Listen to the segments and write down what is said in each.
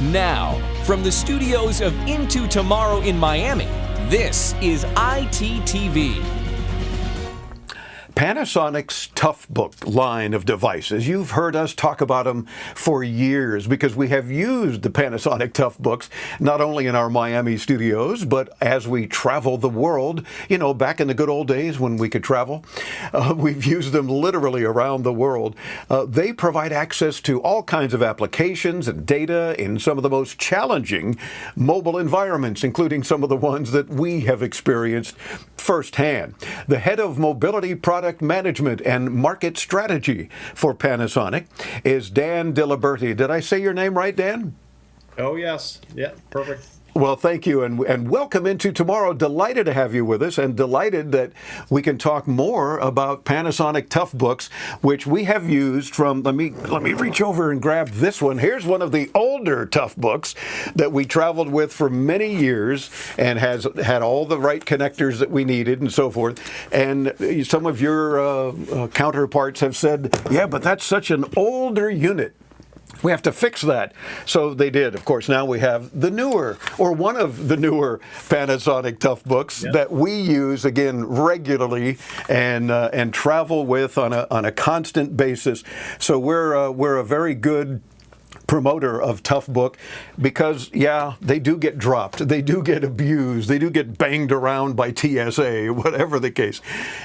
Now, from the studios of Into Tomorrow in Miami, this is ITTV. Panasonic's Toughbook line of devices. You've heard us talk about them for years because we have used the Panasonic Toughbooks not only in our Miami studios, but as we travel the world, back in the good old days when we could travel. We've used them literally around the world. They provide access to all kinds of applications and data in some of the most challenging mobile environments, including some of the ones that we have experienced firsthand. The head of mobility product management and market strategy for Panasonic is Dan Diliberti. Did I say your name right, Dan? Oh, yes. Yeah, perfect. Well, thank you, and welcome into tomorrow. Delighted to have you with us, and delighted that we can talk more about Panasonic Toughbooks, which we have used from. Let me reach over and grab this one. Here's one of the older Toughbooks that we traveled with for many years, and has had all the right connectors that we needed, and so forth. And some of your counterparts have said, "Yeah, but that's such an older unit. We have to fix that." So they did. Of course, now we have the newer, or one of the newer Panasonic Toughbooks that we use again regularly and travel with on a constant basis. So we're a very good promoter of Toughbook because, they do get dropped, they do get abused, they do get banged around by TSA, whatever the case,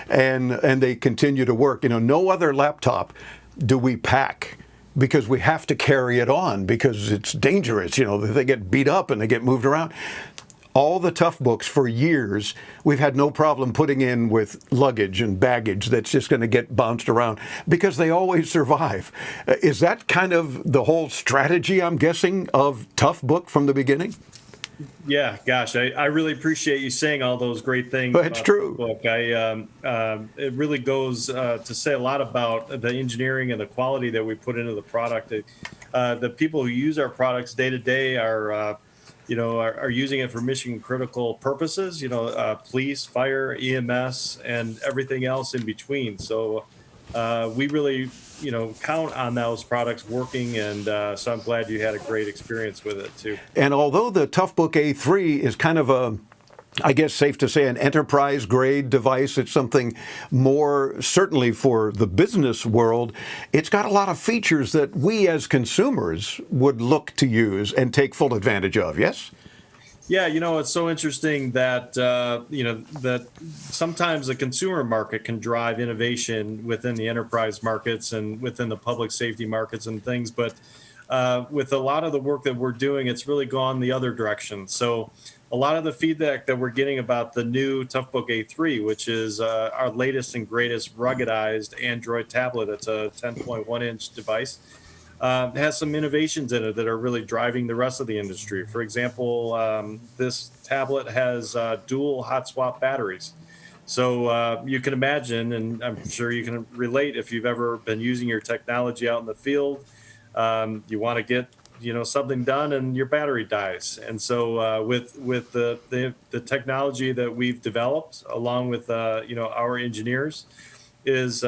and they continue to work. No other laptop do we pack, because we have to carry it on because it's dangerous. They get beat up and they get moved around. All the Toughbooks for years, we've had no problem putting in with luggage and baggage that's just going to get bounced around because they always survive. Is that kind of the whole strategy, I'm guessing, of Toughbook from the beginning? Yeah, gosh, I really appreciate you saying all those great things. Well, it's true. The book. It really goes to say a lot about the engineering and the quality that we put into the product. The people who use our products day to day are using it for mission critical purposes. Police, fire, EMS, and everything else in between. So we really count on those products working, and so I'm glad you had a great experience with it too. And although the Toughbook A3 is kind of I guess safe to say, an enterprise grade device, it's something more certainly for the business world. It's got a lot of features that we as consumers would look to use and take full advantage of. Yes? Yeah, it's so interesting that, that sometimes the consumer market can drive innovation within the enterprise markets and within the public safety markets and things. But with a lot of the work that we're doing, it's really gone the other direction. So a lot of the feedback that we're getting about the new Toughbook A3, which is our latest and greatest ruggedized Android tablet, it's a 10.1-inch device, has some innovations in it that are really driving the rest of the industry. For example, this tablet has dual hot swap batteries. So you can imagine, and I'm sure you can relate, if you've ever been using your technology out in the field, you want to get something done and your battery dies. And so with the technology that we've developed along with our engineers is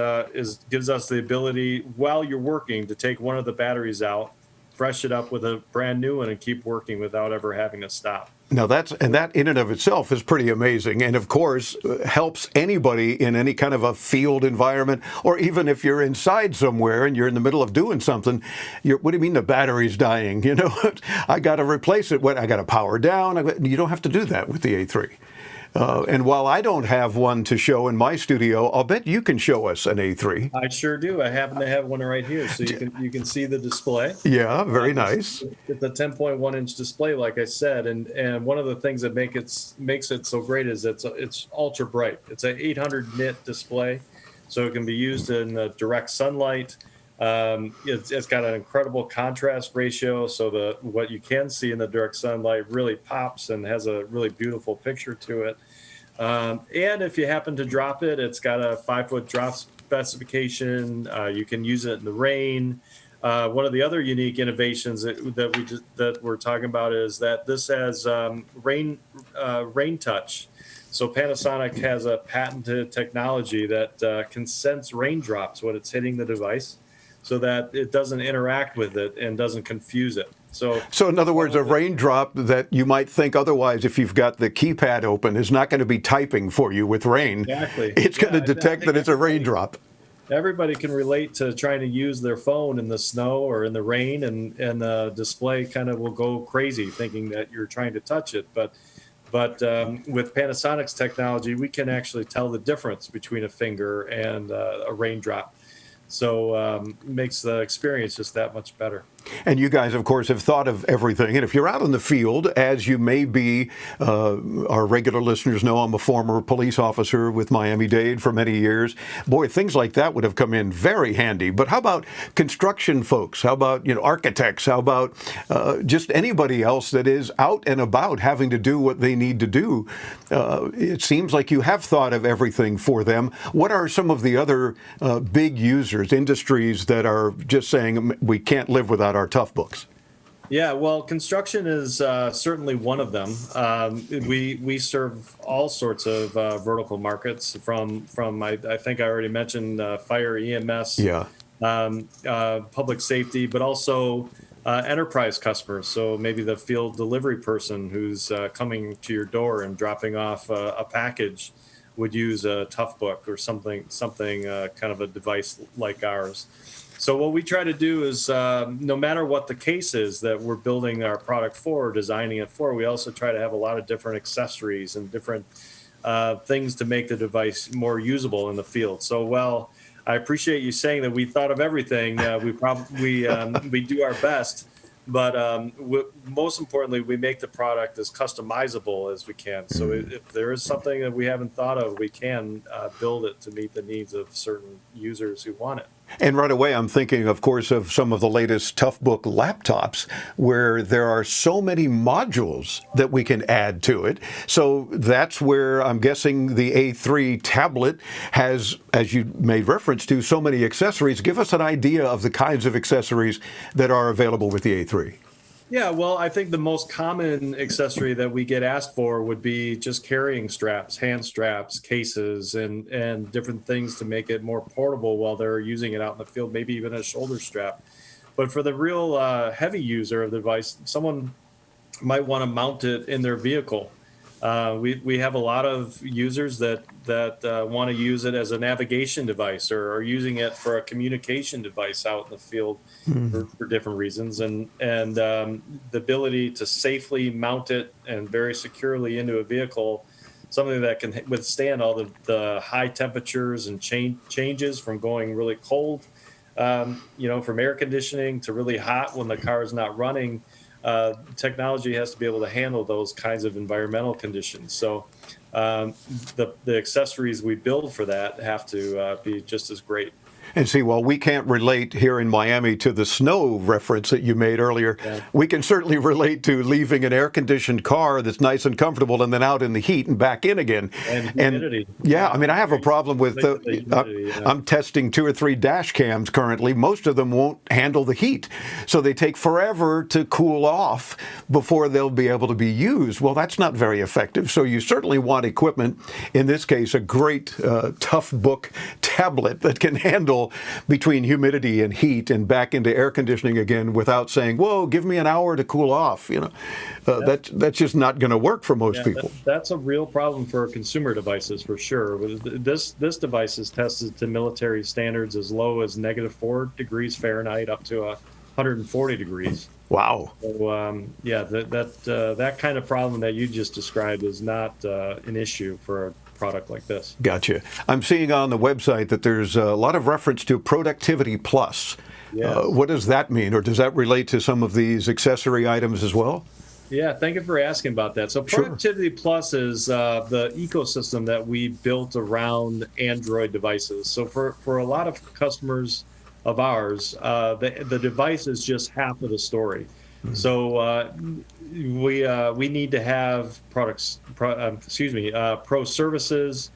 gives us the ability while you're working to take one of the batteries out, fresh it up with a brand new one, and keep working without ever having to stop. Now that in and of itself is pretty amazing, and of course helps anybody in any kind of a field environment, or even if you're inside somewhere and you're in the middle of doing something. What do you mean the battery's dying? I got to replace it. I got to power down. You don't have to do that with the A3. And while I don't have one to show in my studio, I'll bet you can show us an A3. I sure do. I happen to have one right here, so you can see the display. Yeah, very nice. It's a 10.1-inch display, like I said, and one of the things that makes it so great is it's ultra bright. It's an 800 nit display, so it can be used in direct sunlight. It's got an incredible contrast ratio, so what you can see in the direct sunlight really pops and has a really beautiful picture to it. And if you happen to drop it, it's got a 5-foot drop specification. You can use it in the rain. One of the other unique innovations that we're talking about is that this has rain touch. So Panasonic has a patented technology that can sense raindrops when it's hitting the device, so that it doesn't interact with it and doesn't confuse it. So in other words, a raindrop that you might think otherwise, if you've got the keypad open, is not going to be typing for you with rain. Exactly. It's going to detect that it's a raindrop. Everybody can relate to trying to use their phone in the snow or in the rain, and the display kind of will go crazy thinking that you're trying to touch it. But with Panasonic's technology, we can actually tell the difference between a finger and a raindrop. So it makes the experience just that much better. And you guys, of course, have thought of everything. And if you're out in the field, as you may be, our regular listeners know I'm a former police officer with Miami-Dade for many years. Boy, things like that would have come in very handy. But how about construction folks? How about, architects? How about just anybody else that is out and about having to do what they need to do? It seems like you have thought of everything for them. What are some of the other big users, industries that are just saying we can't live without our Toughbooks? Yeah, well, construction is certainly one of them. We serve all sorts of vertical markets from I think I already mentioned fire, EMS, public safety, but also enterprise customers. So maybe the field delivery person who's coming to your door and dropping off a package would use a Toughbook or something kind of a device like ours. So what we try to do is, no matter what the case is that we're building our product for, or designing it for, we also try to have a lot of different accessories and different things to make the device more usable in the field. So, well, I appreciate you saying that we thought of everything. We do our best, but most importantly, we make the product as customizable as we can. So if there is something that we haven't thought of, we can build it to meet the needs of certain users who want it. And right away, I'm thinking, of course, of some of the latest Toughbook laptops where there are so many modules that we can add to it. So that's where I'm guessing the A3 tablet has, as you made reference to, so many accessories. Give us an idea of the kinds of accessories that are available with the A3. Yeah, well, I think the most common accessory that we get asked for would be just carrying straps, hand straps, cases, and different things to make it more portable while they're using it out in the field, maybe even a shoulder strap. But for the real heavy user of the device, someone might want to mount it in their vehicle. We have a lot of users that want to use it as a navigation device or are using it for a communication device out in the field for different reasons. And the ability to safely mount it and very securely into a vehicle, something that can withstand all the high temperatures and changes from going really cold, from air conditioning to really hot when the car is not running. Technology has to be able to handle those kinds of environmental conditions. So the accessories we build for that have to be just as great. And see, while we can't relate here in Miami to the snow reference that you made earlier, we can certainly relate to leaving an air-conditioned car that's nice and comfortable and then out in the heat and back in again. And humidity. I mean, I have a problem with I'm testing 2 or 3 dash cams currently. Most of them won't handle the heat. So they take forever to cool off before they'll be able to be used. Well, that's not very effective. So you certainly want equipment, in this case, a great Toughbook tablet that can handle between humidity and heat and back into air conditioning again without saying, whoa, give me an hour to cool off. That's just not going to work for most people. That's a real problem for consumer devices for sure. This device is tested to military standards as low as -4 degrees Fahrenheit up to 140 degrees. Wow. So that kind of problem that you just described is not an issue for a product like this. Gotcha. I'm seeing on the website that there's a lot of reference to Productivity Plus. Yes. What does that mean, or does that relate to some of these accessory items as well? Yeah, thank you for asking about that. So Productivity Plus is the ecosystem that we built around Android devices. So for a lot of customers of ours, the device is just half of the story. So we need to have pro services,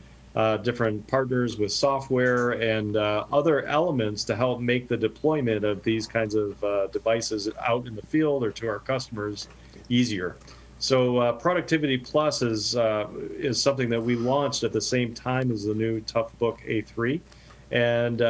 different partners with software and other elements to help make the deployment of these kinds of devices out in the field or to our customers easier. So Productivity Plus is something that we launched at the same time as the new Toughbook A3. And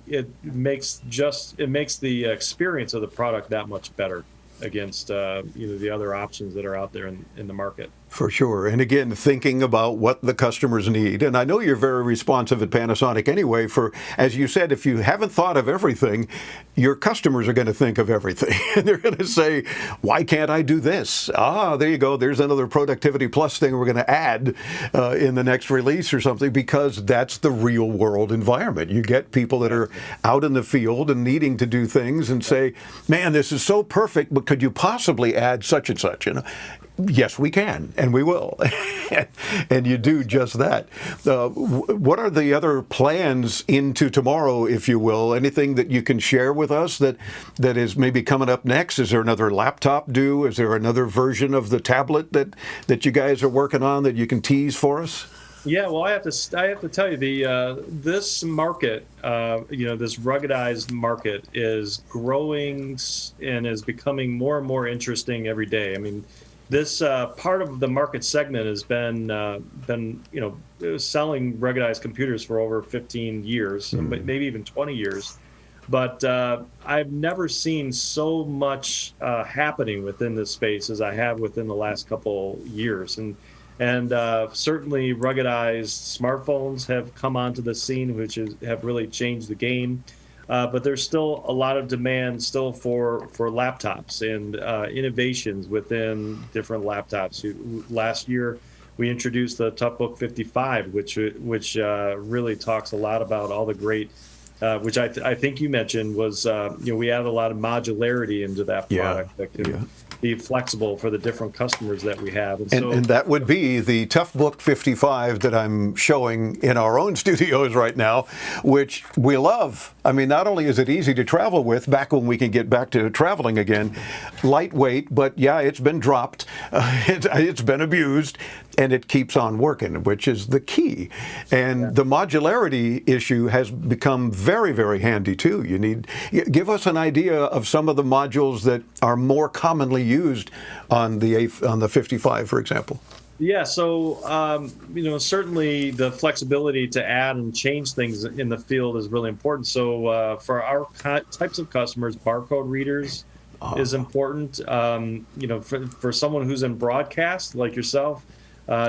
it makes the experience of the product that much better. against the other options that are out there in the market. For sure. And again, thinking about what the customers need. And I know you're very responsive at Panasonic anyway for, as you said, if you haven't thought of everything, your customers are going to think of everything. And they're going to say, why can't I do this? There you go. There's another Productivity Plus thing we're going to add in the next release or something, because that's the real world environment. You get people that are out in the field and needing to do things and say, man, this is so perfect, but could you possibly add such and such? Yes, we can, and we will. And you do just that. What are the other plans into tomorrow, if you will? Anything that you can share with us that is maybe coming up next? Is there another laptop due? Is there another version of the tablet that you guys are working on that you can tease for us? Yeah, well, I have to tell you, this market, this ruggedized market is growing and is becoming more and more interesting every day. I mean, this part of the market segment has been selling ruggedized computers for over 15 years, maybe even 20 years. But I've never seen so much happening within this space as I have within the last couple years. And certainly ruggedized smartphones have come onto the scene, which have really changed the game. But there's still a lot of demand still for laptops and innovations within different laptops. Last year, we introduced the Toughbook 55, which really talks a lot about all the great, which I think you mentioned was, we added a lot of modularity into that product that can be flexible for the different customers that we have. And that would be the Toughbook 55 that I'm showing in our own studios right now, which we love. I mean, not only is it easy to travel with, back when we can get back to traveling again, lightweight, but yeah, it's been dropped, it's been abused, and it keeps on working, which is the key. And the modularity issue has become very, very handy too. Give us an idea of some of the modules that are more commonly used on the 55, for example. Yeah, so certainly the flexibility to add and change things in the field is really important. So for our types of customers, barcode readers is important. For someone who's in broadcast like yourself,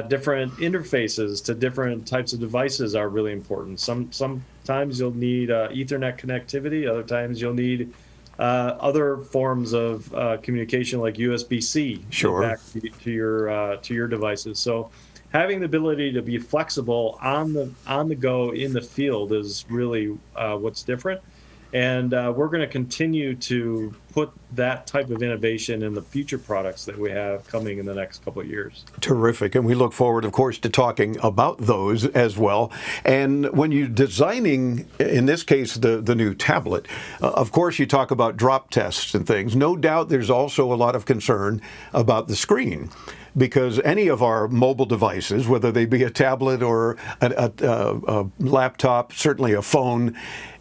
different interfaces to different types of devices are really important. Sometimes you'll need Ethernet connectivity. Other times you'll need other forms of communication like USB-C back to your devices. So having the ability to be flexible on the go in the field is really what's different. And we're going to continue to put that type of innovation in the future products that we have coming in the next couple of years. Terrific. And we look forward, of course, to talking about those as well. And when you're designing, in this case, the new tablet, of course, you talk about drop tests and things. No doubt there's also a lot of concern about the screen, because any of our mobile devices, whether they be a tablet or a laptop, certainly a phone,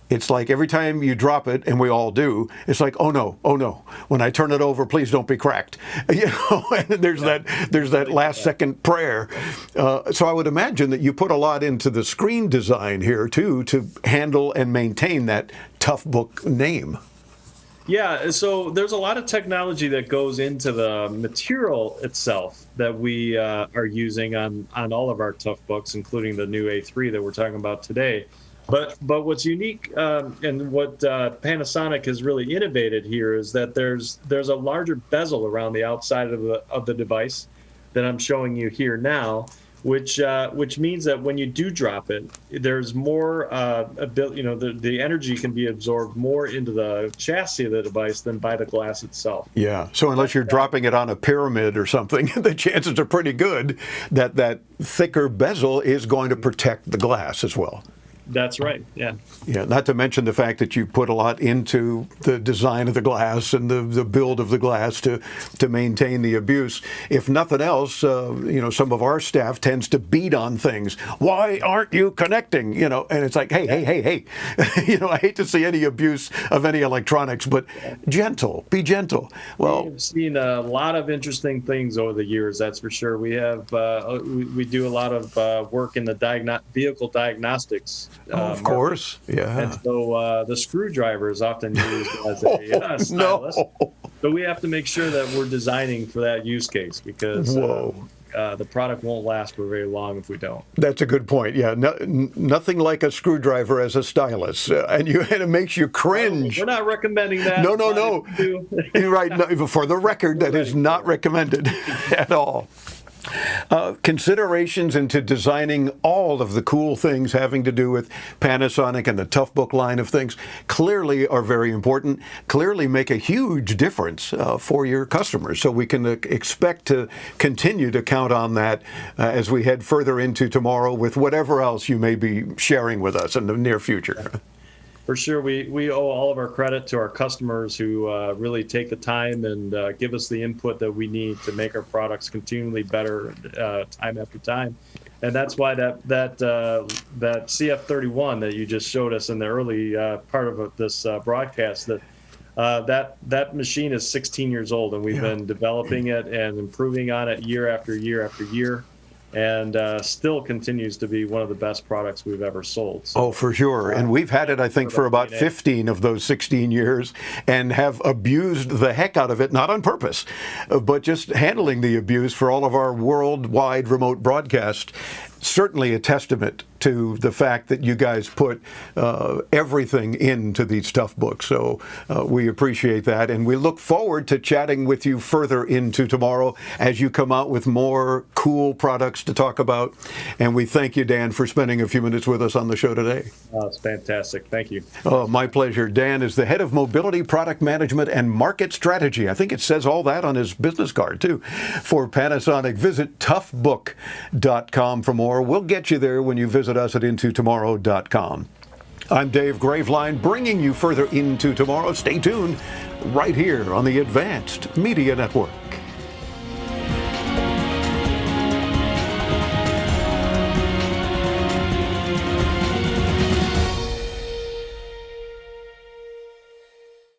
it's like every time you drop it, and we all do, it's like, oh no, when I turn it over, please don't be cracked. And there's that last second prayer. So I would imagine that you put a lot into the screen design here too, to handle and maintain that Toughbook name. Yeah, so there's a lot of technology that goes into the material itself that we are using on all of our Toughbooks, including the new A3 that we're talking about today. But what's unique and what Panasonic has really innovated here is that there's a larger bezel around the outside of the device that I'm showing you here now, which means that when you do drop it, there's more the energy can be absorbed more into the chassis of the device than by the glass itself. Yeah. So unless you're dropping it on a pyramid or something, the chances are pretty good that thicker bezel is going to protect the glass as well. That's right. Yeah. Yeah. Not to mention the fact that you put a lot into the design of the glass and the build of the glass to maintain the abuse. If nothing else, some of our staff tends to beat on things. Why aren't you connecting? And it's like, hey. I hate to see any abuse of any electronics, but be gentle. Well, we've seen a lot of interesting things over the years. That's for sure. We have we do a lot of work in the vehicle diagnostics. Of course, yeah. And so the screwdriver is often used as a stylus. No. But we have to make sure that we're designing for that use case, because the product won't last for very long if we don't. That's a good point. Yeah, nothing like a screwdriver as a stylus, and it makes you cringe. We're not recommending that. No. You're right. No, for the record, that is not recommended at all. Considerations into designing all of the cool things having to do with Panasonic and the Toughbook line of things clearly are very important, clearly make a huge difference for your customers. So we can expect to continue to count on that as we head further into tomorrow with whatever else you may be sharing with us in the near future. For sure, we owe all of our credit to our customers who really take the time and give us the input that we need to make our products continually better time after time. And that's why that CF31 that you just showed us in the early part of this broadcast, that machine is 16 years old, and we've been developing it and improving on it year after year after year. And still continues to be one of the best products we've ever sold. So, for sure. And we've had it, I think, for about 15 of those 16 years and have abused the heck out of it, not on purpose, but just handling the abuse for all of our worldwide remote broadcast. Certainly a testament to the fact that you guys put everything into these Toughbooks. So we appreciate that. And we look forward to chatting with you further into tomorrow as you come out with more cool products to talk about. And we thank you, Dan, for spending a few minutes with us on the show today. It's fantastic. Thank you. Oh, my pleasure. Dan is the head of mobility, product management, and market strategy. I think it says all that on his business card, too. For Panasonic, visit toughbook.com for more. We'll get you there when you visit us at intotomorrow.com. I'm Dave Graveline, bringing you further into tomorrow. Stay tuned right here on the Advanced Media Network.